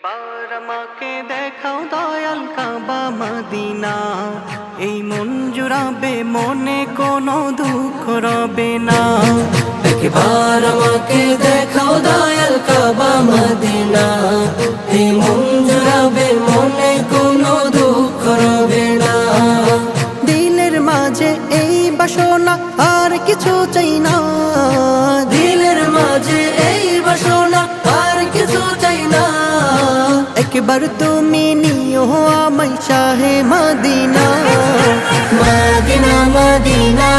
একবার আমাকে দেখাও দয়াল কাবা মদিনা, এই মন জুড়াবে মনে কোনো দুঃখ রবে না। একবার আমাকে দেখাও দয়াল কাবা মদিনা, এই মন জুড়াবে মনে কোনো দুঃখ রবে না। দিলের মাঝে এই বাসনা আর কিছু চাই না, দিলের মাঝে এই বাসনা আর কিছু চাই না। একবার তুমি নিও আমায় শাহে Medina, Medina Medina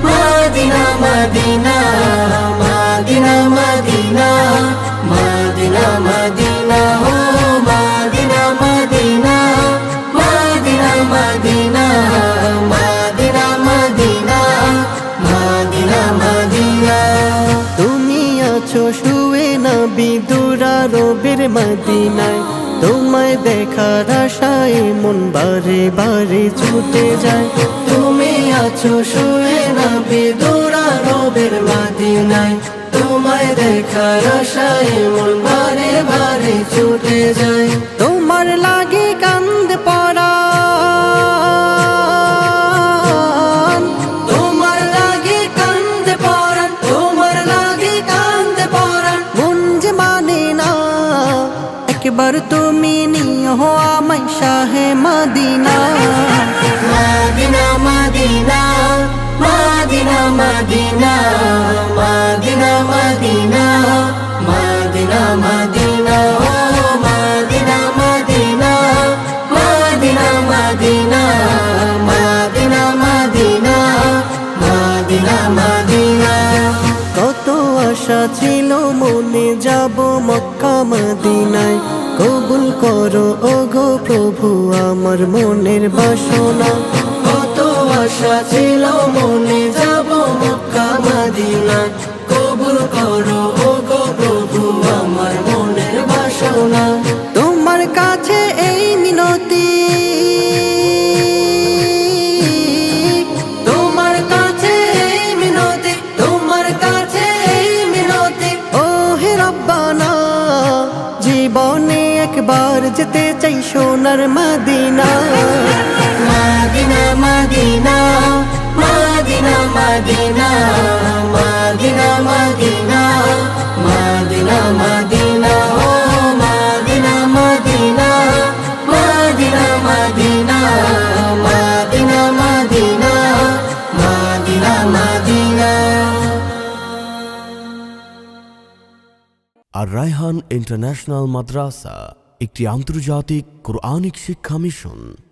Medina Medina Medina Medina Medina Medina ও Medina Medina Medina Medina Medina Medina Medina Medina. তুমি আছো শুয়ে নবী দুরারবের মদিনায়, তোমায় দেখার আশায় মন বারে বারে ছুটে যায়। তুমি আছো শুয়ে নবী দুরারবের মদিনায়, তোমায় দেখার আশায় মন বারে বারে ছুটে যায়। তোমার লাগে কান্দে পরাণ, তোমার লাগে কান্দে পরাণ, তোমার লাগে কান্দে পরাণ, মন যে মানে না। একবার তুমি নিও আমায় শাহে Medina, Medina Medina Medina Medina Medina Medina Medina Medina ও Medina Medina Medina Medina Medina Medina Medina Medina. কত আশা ছিল মনে যাব মক্কা মদিনায়, কবুল করো ওগো প্রভু আমার মনের বাসনা। কত আশা ছিল মনে যাব মক্কা মদিনায়, কবুল করো ওগো প্রভু আমার মনের বাসনা। তোমার কাছে এই মিনতি, তোমার কাছে এই মিনতি, তোমার কাছে এই মিনতি ও হে রব্বানা। জীবনে একবার যেতে চাই সোনার Medina, Medina Medina Medina Medina Medina Medina Medina Medina ও Medina Medina Medina Medina Medina Medina Medina Medina. আর রায়হান ইন্টারন্যাশনাল মাদ্রাসা একটি আন্তর্জাতিক কোরআনিক শিক্ষা মিশন।